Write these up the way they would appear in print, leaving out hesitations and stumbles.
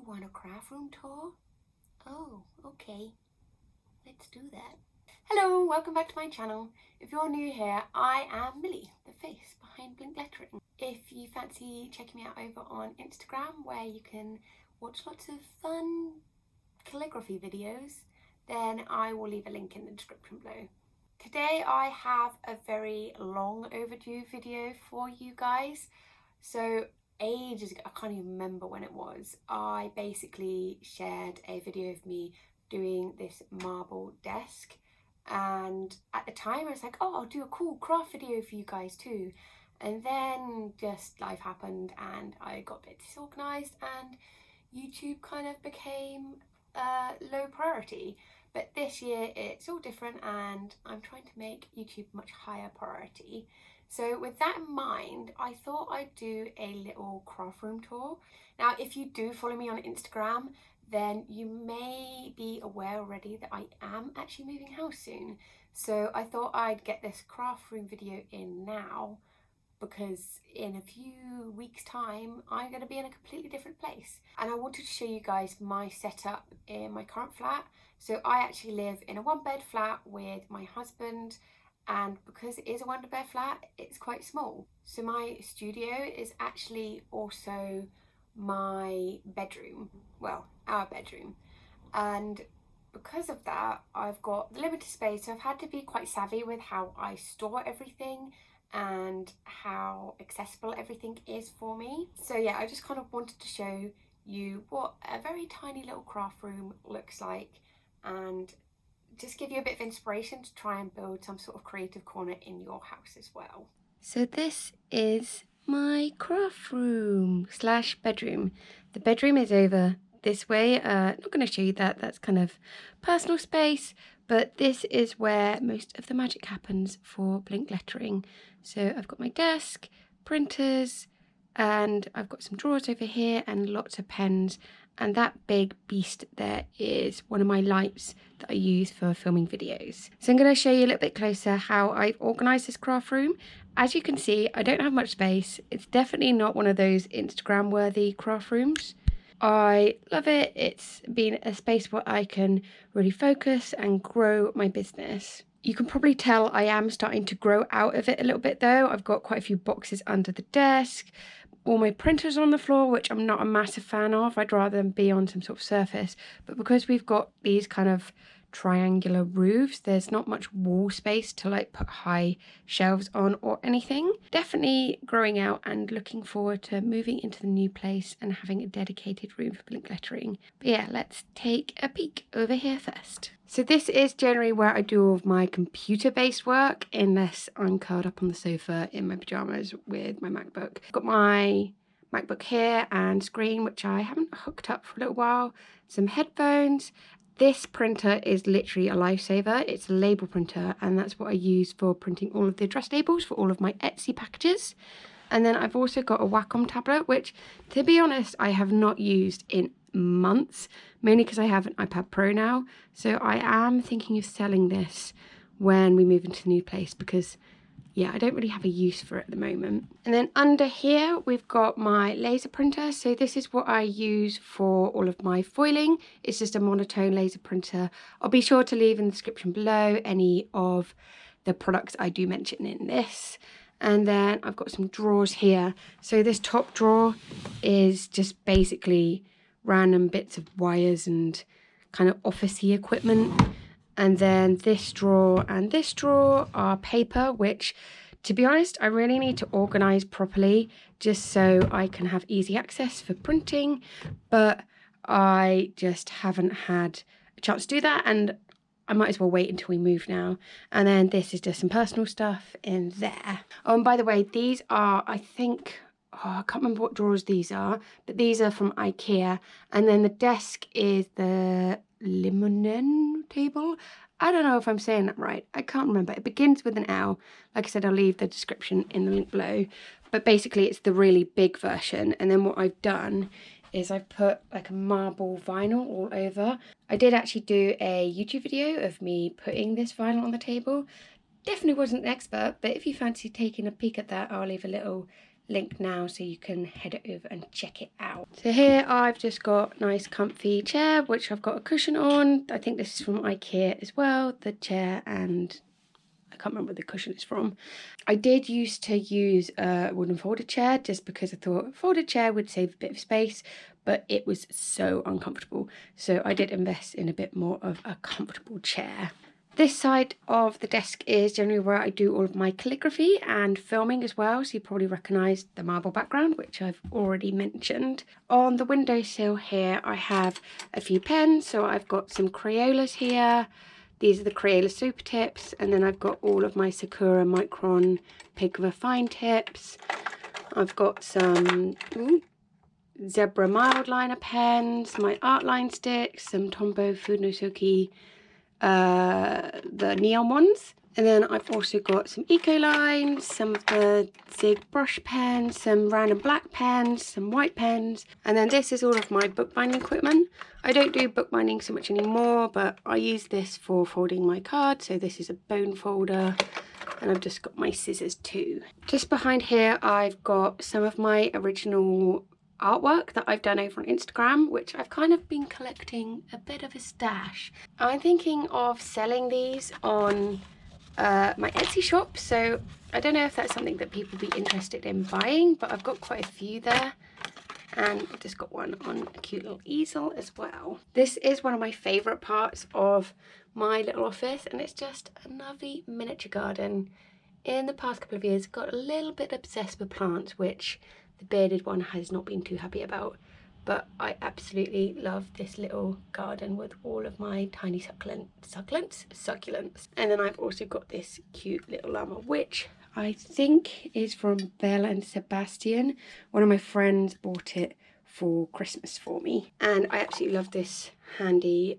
You want a craft room tour? Oh, okay. Let's do that. Hello, welcome back to my channel. If you're new here, I am Millie, the face behind Blink Lettering. If you fancy checking me out over on Instagram, where you can watch lots of fun calligraphy videos, then I will leave a link in the description below. Today I have a very long overdue video for you guys. So ages ago, I can't even remember when it was, I basically shared a video of me doing this marble desk, and at the time I was like, oh, I'll do a cool craft video for you guys too, and then just life happened and I got a bit disorganized and YouTube kind of became low priority. But this year it's all different and I'm trying to make YouTube much higher priority. So with that in mind, I thought I'd do a little craft room tour. Now, if you do follow me on Instagram, then you may be aware already that I am actually moving house soon. So I thought I'd get this craft room video in now, because in a few weeks' time I'm going to be in a completely different place. And I wanted to show you guys my setup in my current flat. So I actually live in a one-bed flat with my husband, and because it is a one-bed flat, it's quite small. So my studio is actually also my bedroom, well, our bedroom. And because of that, I've got limited space, so I've had to be quite savvy with how I store everything and how accessible everything is for me. So yeah, I just kind of wanted to show you what a very tiny little craft room looks like, and just give you a bit of inspiration to try and build some sort of creative corner in your house as well. So this is my craft room slash bedroom. The bedroom is over this way. Not going to show you that, that's kind of personal space, but this is where most of the magic happens for Blink Lettering. So I've got my desk, printers, and I've got some drawers over here and lots of pens. And that big beast there is one of my lights that I use for filming videos. So I'm going to show you a little bit closer how I've organised this craft room. As you can see, I don't have much space. It's definitely not one of those Instagram worthy craft rooms. I love it. It's been a space where I can really focus and grow my business. You can probably tell I am starting to grow out of it a little bit though. I've got quite a few boxes under the desk. All my printers are on the floor, which I'm not a massive fan of. I'd rather them be on some sort of surface. But because we've got these kind of triangular roofs, there's not much wall space to like put high shelves on or anything. Definitely growing out and looking forward to moving into the new place and having a dedicated room for Blink Lettering. But yeah, let's take a peek over here first. So this is generally where I do all of my computer-based work, unless I'm curled up on the sofa in my pajamas with my MacBook. I've got my MacBook here and screen, which I haven't hooked up for a little while, some headphones. This printer is literally a lifesaver. It's a label printer, and that's what I use for printing all of the address labels for all of my Etsy packages. And then I've also got a Wacom tablet, which, to be honest, I have not used in months, mainly because I have an iPad Pro now. So I am thinking of selling this when we move into the new place, because yeah, I don't really have a use for it at the moment. And then under here, we've got my laser printer. So this is what I use for all of my foiling. It's just a monotone laser printer. I'll be sure to leave in the description below any of the products I do mention in this. And then I've got some drawers here. So this top drawer is just basically random bits of wires and kind of officey equipment. And then this drawer and this drawer are paper, which, to be honest, I really need to organise properly just so I can have easy access for printing. But I just haven't had a chance to do that, and I might as well wait until we move now. And then this is just some personal stuff in there. Oh, and by the way, these are, I think, I can't remember what drawers these are, but these are from IKEA. And then the desk is the limonen table. I don't know if I'm saying that right. I can't remember. It begins with an L. Like I said, I'll leave the description in the link below. But basically, it's the really big version. And then what I've done is I've put like a marble vinyl all over. I did actually do a YouTube video of me putting this vinyl on the table. Definitely wasn't an expert, but if you fancy taking a peek at that, I'll leave a little link now so you can head over and check it out. So here I've just got a nice comfy chair which I've got a cushion on. I think this is from IKEA as well, the chair, and I can't remember where the cushion is from. I did used to use a wooden folded chair just because I thought a folded chair would save a bit of space, but it was so uncomfortable. So I did invest in a bit more of a comfortable chair. This side of the desk is generally where I do all of my calligraphy and filming as well, so you probably recognise the marble background, which I've already mentioned. On the windowsill here I have a few pens, so I've got some Crayolas here. These are the Crayola Super Tips, and then I've got all of my Sakura Micron Pigma Fine Tips. I've got some Zebra Mild Liner pens, my art line sticks, some Tombow Funosuke, the neon ones. And then I've also got some eco lines, some of the Zig brush pens, some random black pens, some white pens. And then this is all of my bookbinding equipment. I don't do bookbinding so much anymore, but I use this for folding my cards. So this is a bone folder, and I've just got my scissors too. Just behind here I've got some of my original artwork that I've done over on Instagram, which I've kind of been collecting a bit of a stash. I'm thinking of selling these on my Etsy shop, so I don't know if that's something that people will be interested in buying, but I've got quite a few there, and I've just got one on a cute little easel as well. This is one of my favourite parts of my little office, and it's just a lovely miniature garden. In the past couple of years I've got a little bit obsessed with plants, which the bearded one has not been too happy about, but I absolutely love this little garden with all of my tiny succulents. And then I've also got this cute little llama, which I think is from Belle and Sebastian. One of my friends bought it for Christmas for me, and I absolutely love this handy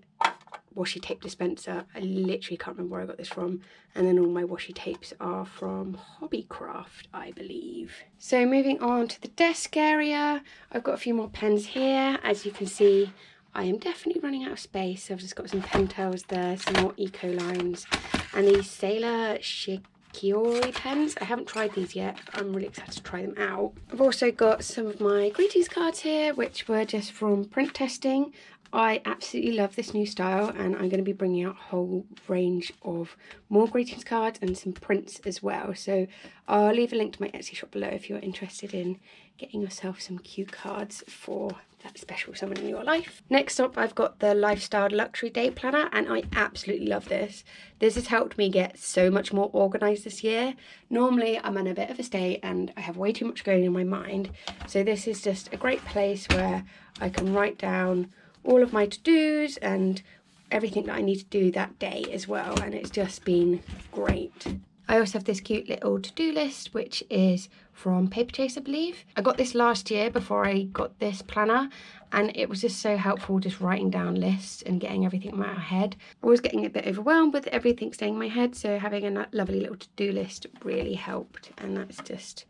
washi tape dispenser. I literally can't remember where I got this from, and then all my washi tapes are from Hobbycraft, I believe. So moving on to the desk area, I've got a few more pens here. As you can see, I am definitely running out of space, so I've just got some Pentel's there, some more eco lines, and these Sailor Shikiori pens. I haven't tried these yet. I'm really excited to try them out. I've also got some of my greetings cards here, which were just from print testing. I absolutely love this new style, and I'm going to be bringing out a whole range of more greetings cards and some prints as well. So I'll leave a link to my Etsy shop below if you're interested in getting yourself some cute cards for that special someone in your life. Next up, I've got the Lifestyle Luxury Day Planner, and I absolutely love this. This has helped me get so much more organised this year. Normally I'm in a bit of a state and I have way too much going in my mind, so this is just a great place where I can write down all of my to-dos and everything that I need to do that day as well, and it's just been great. I also have this cute little to-do list, which is from Paperchase, I believe. I got this last year before I got this planner, and it was just so helpful just writing down lists and getting everything in my head. I was getting a bit overwhelmed with everything staying in my head, so having a lovely little to-do list really helped, and that's just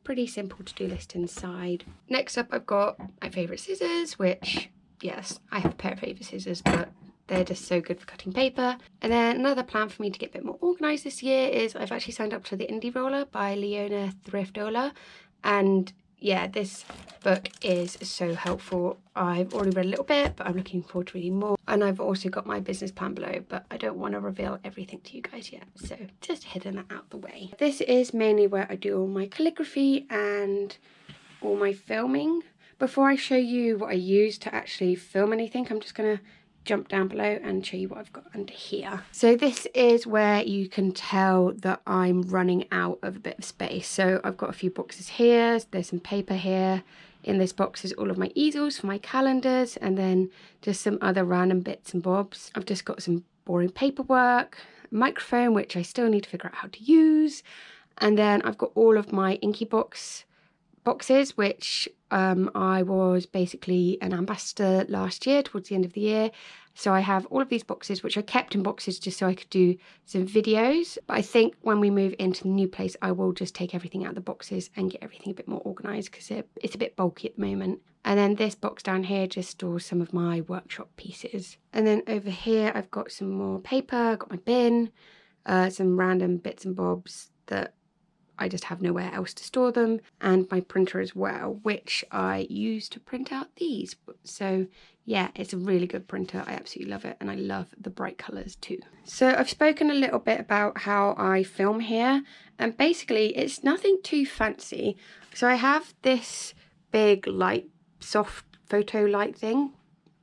pretty simple to-do list inside. Next up, I've got my favourite scissors, which, yes, I have a pair of favourite scissors, but they're just so good for cutting paper. And then another plan for me to get a bit more organised this year is I've actually signed up to the Indie Roller by Leona Thriftola, and yeah, this book is so helpful. I've already read a little bit, but I'm looking forward to reading more. And I've also got my business plan below, but I don't want to reveal everything to you guys yet, so just hidden that out the way. This is mainly where I do all my calligraphy and all my filming. Before I show you what I use to actually film anything, I'm just going to jump down below and show you what I've got under here. So this is where you can tell that I'm running out of a bit of space. So I've got a few boxes here, there's some paper here. In this box is all of my easels for my calendars, and then just some other random bits and bobs. I've just got some boring paperwork, a microphone, which I still need to figure out how to use. And then I've got all of my Inky boxes, which I was basically an ambassador last year towards the end of the year, so I have all of these boxes which I kept in boxes just so I could do some videos. But I think when we move into the new place I will just take everything out of the boxes and get everything a bit more organised, because it's a bit bulky at the moment. And then this box down here just stores some of my workshop pieces. And then over here I've got some more paper, got my bin, some random bits and bobs that I just have nowhere else to store them, and my printer as well, which I use to print out these. So yeah, it's a really good printer. I absolutely love it, and I love the bright colours too. So I've spoken a little bit about how I film here, and basically it's nothing too fancy. So I have this big light, soft photo light thing.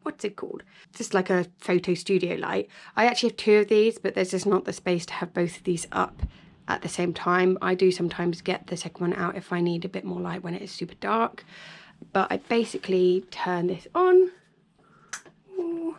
What's it called? Just like a photo studio light. I actually have two of these, but there's just not the space to have both of these up at the same time. I do sometimes get the second one out if I need a bit more light when it is super dark. But I basically turn this on. Ooh.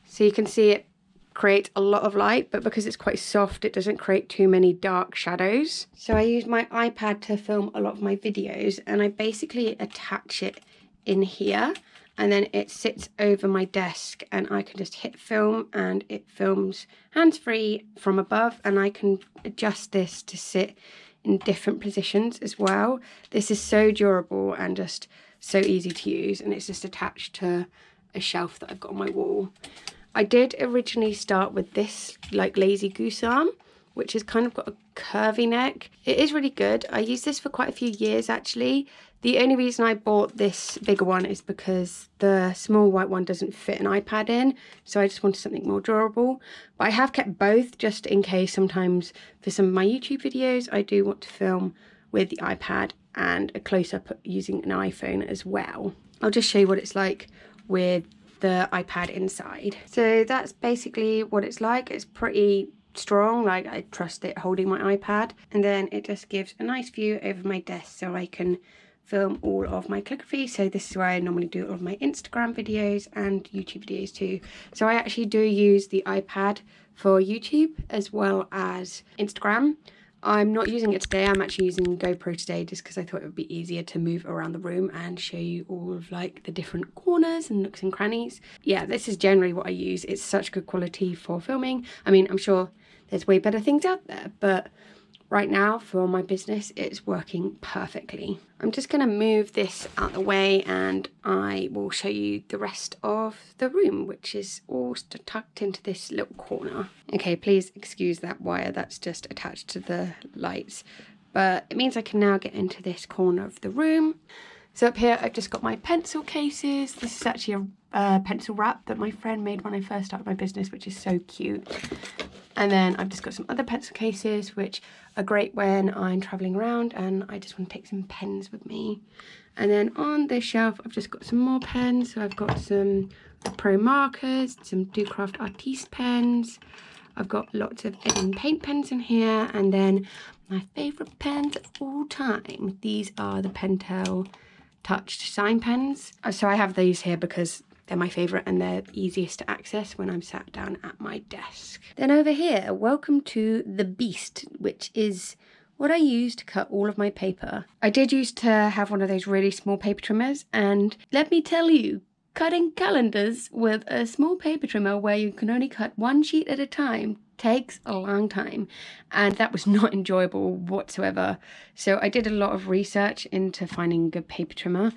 So you can see it creates a lot of light, but because it's quite soft, it doesn't create too many dark shadows. So I use my iPad to film a lot of my videos, and I basically attach it in here. And then it sits over my desk, and I can just hit film and it films hands-free from above, and I can adjust this to sit in different positions as well. This is so durable and just so easy to use, and it's just attached to a shelf that I've got on my wall. I did originally start with this like lazy goose arm, which has kind of got a curvy neck. It is really good. I used this for quite a few years actually. The only reason I bought this bigger one is because the small white one doesn't fit an iPad in, so I just wanted something more durable. But I have kept both just in case sometimes for some of my YouTube videos I do want to film with the iPad and a close-up using an iPhone as well. I'll just show you what it's like with the iPad inside. So that's basically what it's like. It's pretty strong, like I trust it holding my iPad, and then it just gives a nice view over my desk so I can film all of my calligraphy. So this is where I normally do all of my Instagram videos and YouTube videos too. So I actually do use the iPad for YouTube as well as Instagram. I'm not using it today. I'm actually using GoPro today just because I thought it would be easier to move around the room and show you all of like the different corners and nooks and crannies. Yeah, this is generally what I use. It's such good quality for filming. I mean, I'm sure there's way better things out there, but right now for my business it's working perfectly. I'm just going to move this out the way and I will show you the rest of the room, which is all tucked into this little corner. Okay, please excuse that wire that's just attached to the lights, but it means I can now get into this corner of the room. So up here I've just got my pencil cases. This is actually a pencil wrap that my friend made when I first started my business, which is so cute. And then I've just got some other pencil cases, which are great when I'm traveling around and I just want to take some pens with me. And then on this shelf, I've just got some more pens. So I've got some Pro markers, some Ducraft Artiste pens. I've got lots of Epson paint pens in here. And then my favorite pens of all time. These are the Pentel touched sign pens. So I have these here because they're my favourite and they're easiest to access when I'm sat down at my desk. Then over here, welcome to the Beast, which is what I use to cut all of my paper. I did used to have one of those really small paper trimmers, and let me tell you, cutting calendars with a small paper trimmer where you can only cut one sheet at a time takes a long time, and that was not enjoyable whatsoever. So I did a lot of research into finding a good paper trimmer,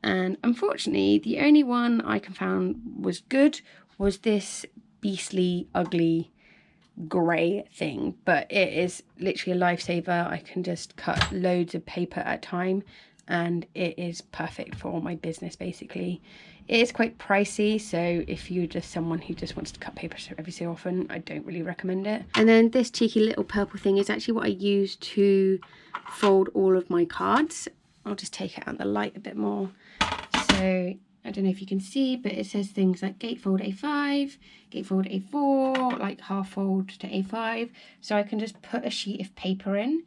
and unfortunately the only one I can find was good was this beastly ugly grey thing, but it is literally a lifesaver. I can just cut loads of paper at a time and it is perfect for my business basically. It is quite pricey, so if you're just someone who just wants to cut paper every so often, I don't really recommend it. And then this cheeky little purple thing is actually what I use to fold all of my cards. I'll just take it out in the light a bit more. So I don't know if you can see, but it says things like gatefold A5, gatefold A4, like half fold to A5. So I can just put a sheet of paper in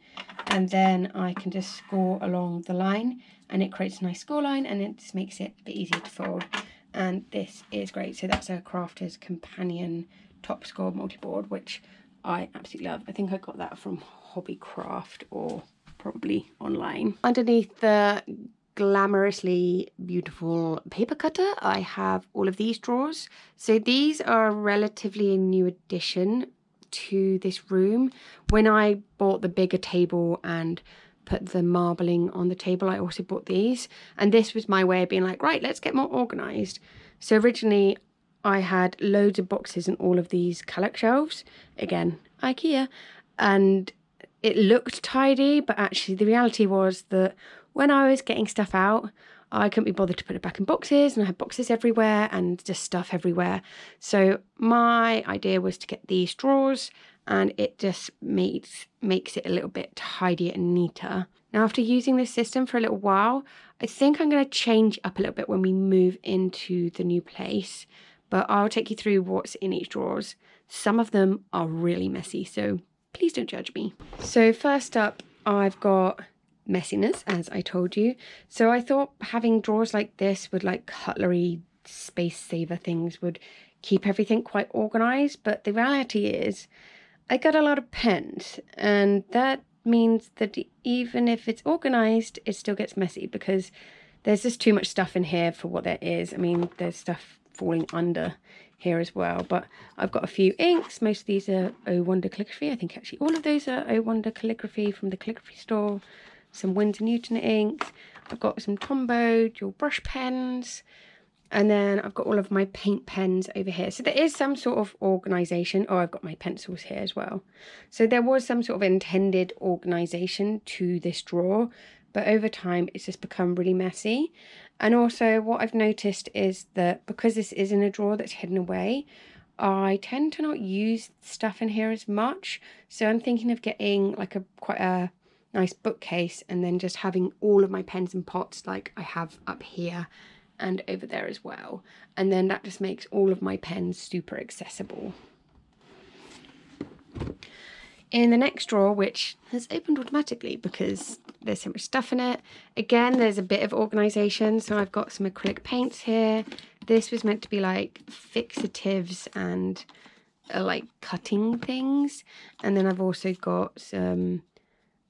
and then I can just score along the line and it creates a nice score line and it just makes it a bit easier to fold. And this is great. So that's a Crafter's Companion Top Score multi-board, which I absolutely love. I think I got that from Hobbycraft or probably online. Underneath the glamorously beautiful paper cutter, I have all of these drawers. So these are relatively a new addition to this room. When I bought the bigger table and put the marbling on the table, I also bought these, and this was my way of being like, right, let's get more organized. So originally I had loads of boxes and all of these kallax shelves, again IKEA, and it looked tidy, but actually the reality was that when I was getting stuff out, I couldn't be bothered to put it back in boxes, and I had boxes everywhere and just stuff everywhere. So my idea was to get these drawers, and it just makes it a little bit tidier and neater. Now, after using this system for a little while, I think I'm going to change up a little bit when we move into the new place, but I'll take you through what's in each drawers. Some of them are really messy, so please don't judge me. So first up, I've got messiness, as I told you. So I thought having drawers like this with like cutlery, space saver things would keep everything quite organized, but the reality is I got a lot of pens, and that means that even if it's organized, it still gets messy because there's just too much stuff in here for what there is. I mean, there's stuff falling under here as well, but I've got a few inks. Most of these are Oh Wonder calligraphy. I think actually all of those are Oh Wonder calligraphy from the calligraphy store. Some Winsor Newton inks. I've got some Tombow dual brush pens, and then I've got all of my paint pens over here. So there is some sort of organisation. Oh, I've got my pencils here as well. So there was some sort of intended organisation to this drawer, but over time it's just become really messy. And also what I've noticed is that because this is in a drawer that's hidden away, I tend to not use stuff in here as much. So I'm thinking of getting like quite a nice bookcase, and then just having all of my pens and pots like I have up here and over there as well, and then that just makes all of my pens super accessible. In the next drawer, which has opened automatically because there's so much stuff in it, again there's a bit of organization. So I've got some acrylic paints here. This was meant to be like fixatives and like cutting things, and then I've also got some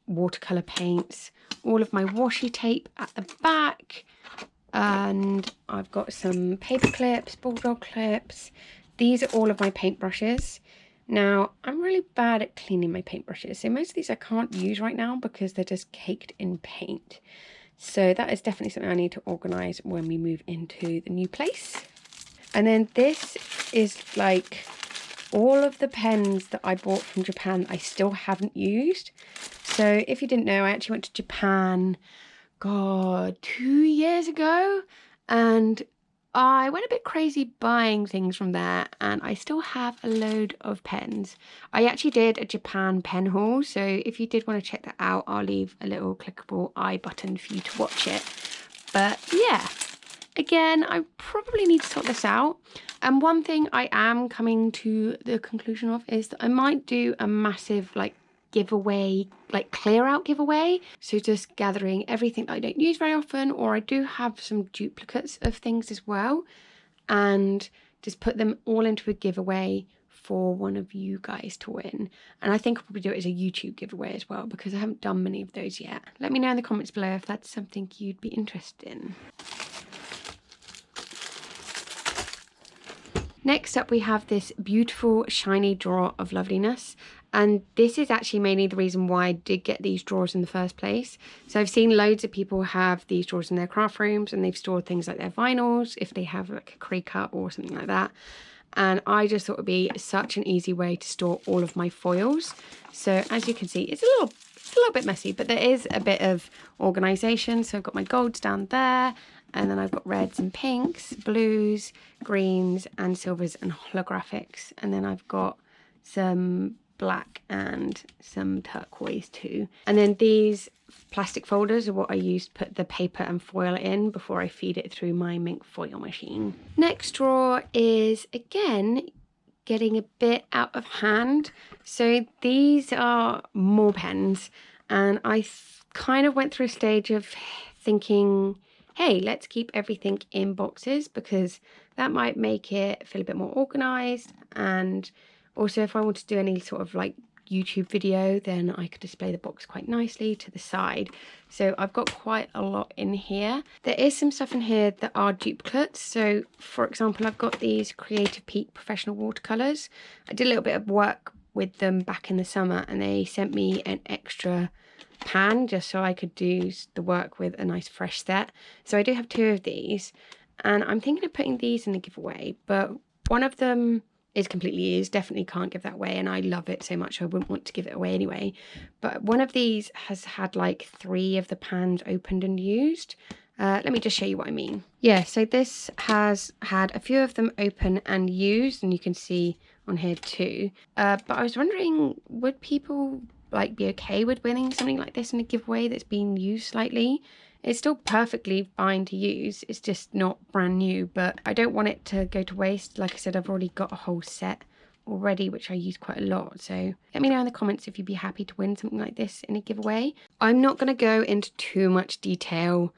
watercolor paints, all of my washi tape at the back, and I've got some paper clips, bulldog clips. These are all of my paintbrushes. Now, I'm really bad at cleaning my paintbrushes, so most of these I can't use right now because they're just caked in paint. So that is definitely something I need to organise when we move into the new place. And then this is like all of the pens that I bought from Japan that I still haven't used. So if you didn't know, I actually went to Japan, God, 2 years ago, and I went a bit crazy buying things from there, and I still have a load of pens. I actually did a Japan pen haul, so if you did want to check that out, I'll leave a little clickable I button for you to watch it. But yeah, again, I probably need to sort this out. And one thing I am coming to the conclusion of is that I might do a massive like giveaway, like clear out giveaway. So just gathering everything that I don't use very often, or I do have some duplicates of things as well, and just put them all into a giveaway for one of you guys to win. And I think I'll probably do it as a YouTube giveaway as well, because I haven't done many of those yet. Let me know in the comments below if that's something you'd be interested in. Next up, we have this beautiful shiny drawer of loveliness, and this is actually mainly the reason why I did get these drawers in the first place. So I've seen loads of people have these drawers in their craft rooms, and they've stored things like their vinyls, if they have like a Cricut or something like that. And I just thought it would be such an easy way to store all of my foils. So as you can see, it's a little bit messy, but there is a bit of organisation. So I've got my golds down there, and then I've got reds and pinks, blues, greens and silvers and holographics. And then I've got some black and some turquoise too. And then these plastic folders are what I use to put the paper and foil in before I feed it through my Mink foil machine. Next drawer is, again, getting a bit out of hand. So these are more pens, and I kind of went through a stage of thinking, hey, let's keep everything in boxes because that might make it feel a bit more organized. And also if I want to do any sort of like YouTube video, then I could display the box quite nicely to the side. So I've got quite a lot in here. There is some stuff in here that are duplicates. So for example, I've got these Creative Peak professional watercolors. I did a little bit of work with them back in the summer, and they sent me an extra pan just so I could do the work with a nice fresh set. So I do have 2 of these, and I'm thinking of putting these in the giveaway, but one of them is completely used. Definitely can't give that away, and I love it so much I wouldn't want to give it away anyway. But one of these has had like 3 of the pans opened and used. Let me just show you what I mean. Yeah, so this has had a few of them open and used, and you can see on here too. But I was wondering, would people like be okay with winning something like this in a giveaway that's been used slightly? It's still perfectly fine to use, it's just not brand new, but I don't want it to go to waste. Like I said, I've already got a whole set already, which I use quite a lot. So let me know in the comments if you'd be happy to win something like this in a giveaway. I'm not going to go into too much detail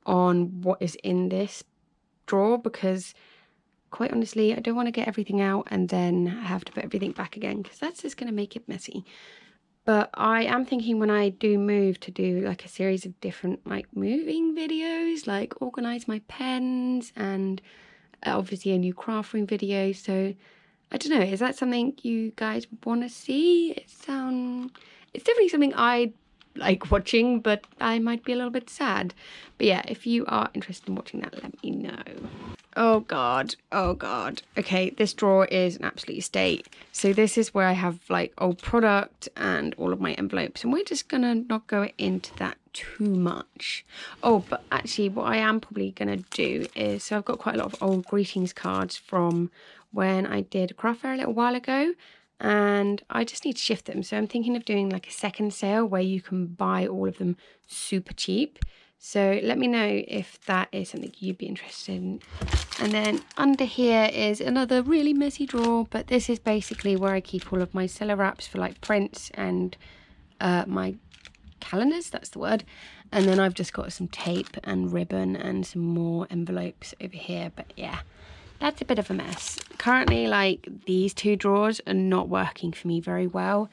on what is in this drawer because quite honestly, I don't want to get everything out and then have to put everything back again because that's just going to make it messy. But I am thinking when I do move to do like a series of different like moving videos, like organize my pens and obviously a new craft room video. So I don't know, is that something you guys want to see? It's definitely something I like watching, but I might be a little bit sad. But yeah, if you are interested in watching that, let me know. Oh god, oh god. Okay, this drawer is an absolute state. So this is where I have like old product and all of my envelopes, and we're just gonna not go into that too much. Oh, but actually what I am probably gonna do is, so I've got quite a lot of old greetings cards from when I did a craft fair a little while ago, and I just need to shift them. So I'm thinking of doing like a second sale where you can buy all of them super cheap. So let me know if that is something you'd be interested in. And then under here is another really messy drawer, but this is basically where I keep all of my seller wraps for like prints and my calendars, that's the word. And then I've just got some tape and ribbon and some more envelopes over here. But yeah, that's a bit of a mess. Currently, like, these 2 drawers are not working for me very well.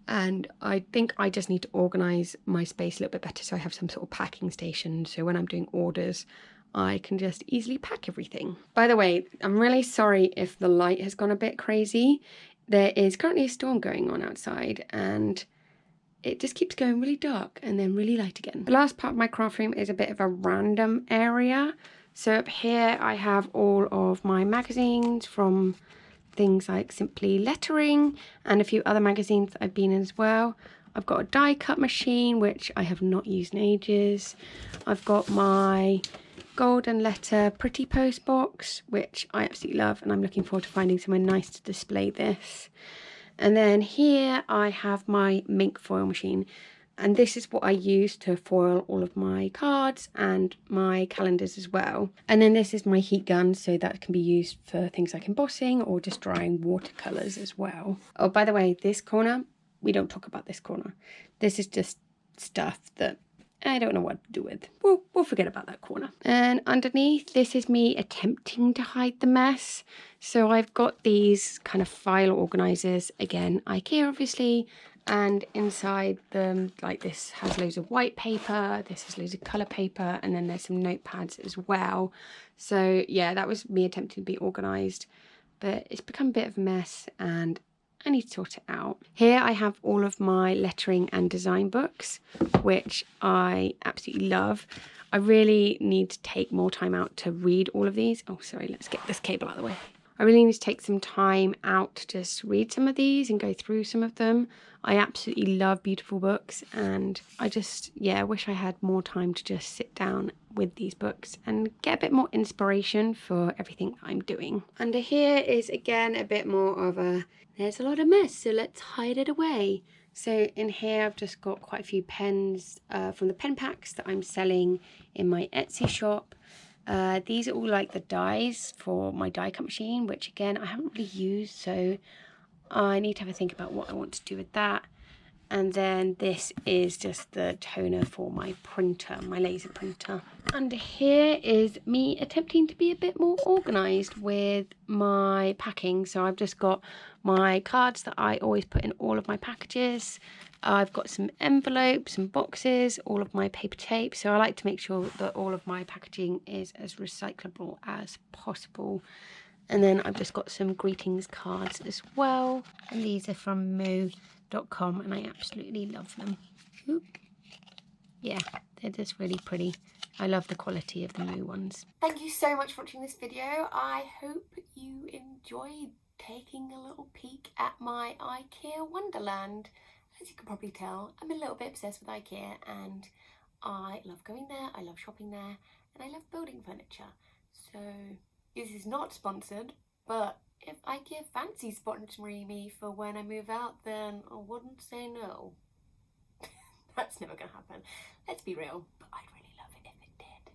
And I think I just need to organise my space a little bit better so I have some sort of packing station. So when I'm doing orders, I can just easily pack everything. By the way, I'm really sorry if the light has gone a bit crazy. There is currently a storm going on outside and it just keeps going really dark and then really light again. The last part of my craft room is a bit of a random area. So up here I have all of my magazines from things like Simply Lettering and a few other magazines that I've been in as well. I've got a die cut machine, which I have not used in ages. I've got my golden letter pretty post box, which I absolutely love, and I'm looking forward to finding somewhere nice to display this. And then here I have my mink foil machine, and this is what I use to foil all of my cards and my calendars as well. And then this is my heat gun, so that can be used for things like embossing or just drying watercolours as well. Oh, by the way, this corner, we don't talk about this corner. This is just stuff that I don't know what to do with. We'll forget about that corner. And underneath, this is me attempting to hide the mess. So I've got these kind of file organisers, again, IKEA obviously, and inside them, like, this has loads of white paper, this has loads of colour paper, and then there's some notepads as well. So yeah, that was me attempting to be organised, but it's become a bit of a mess and I need to sort it out. Here I have all of my lettering and design books, which I absolutely love. I really need to take more time out to read all of these. Oh, sorry, let's get this cable out of the way. I really need to take some time out to just read some of these and go through some of them. I absolutely love beautiful books, and I just, yeah, wish I had more time to just sit down with these books and get a bit more inspiration for everything that I'm doing. Under here is again a bit more of a, there's a lot of mess, so let's hide it away. So in here I've just got quite a few pens from the pen packs that I'm selling in my Etsy shop. These are all like the dies for my die cut machine, which again I haven't really used, so I need to have a think about what I want to do with that. And then this is just the toner for my printer, my laser printer. Under here is me attempting to be a bit more organised with my packing. So I've just got my cards that I always put in all of my packages. I've got some envelopes and boxes, all of my paper tape. So I like to make sure that all of my packaging is as recyclable as possible. And then I've just got some greetings cards as well. And these are from moo.com and I absolutely love them. Oop. Yeah, they're just really pretty. I love the quality of the Moo ones. Thank you so much for watching this video. I hope you enjoyed taking a little peek at my IKEA wonderland. As you can probably tell, I'm a little bit obsessed with IKEA and I love going there, I love shopping there, and I love building furniture. So this is not sponsored, but if IKEA fancies sponsoring me for when I move out, then I wouldn't say no. That's never gonna happen. Let's be real, but I'd really love it if it did.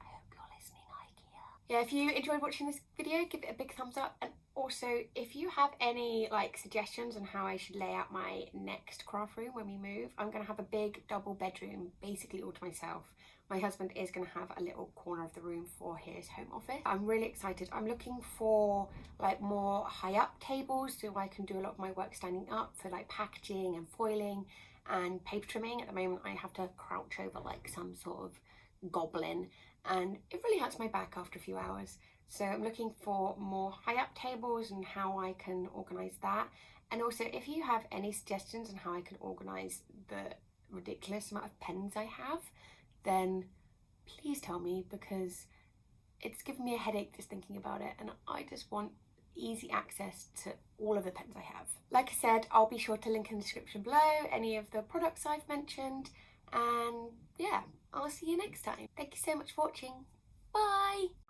I hope you're listening, IKEA. Yeah, if you enjoyed watching this video, give it a big thumbs up, and also if you have any like suggestions on how I should lay out my next craft room when we move. I'm gonna have a big double bedroom, basically all to myself. My husband is going to have a little corner of the room for his home office. I'm really excited. I'm looking for like more high up tables so I can do a lot of my work standing up for like packaging and foiling and paper trimming. At the moment I have to crouch over like some sort of goblin and it really hurts my back after a few hours. So I'm looking for more high up tables and how I can organise that. And also if you have any suggestions on how I can organise the ridiculous amount of pens I have, then please tell me, because it's given me a headache just thinking about it and I just want easy access to all of the pens I have. Like I said, I'll be sure to link in the description below any of the products I've mentioned, and yeah, I'll see you next time. Thank you so much for watching. Bye!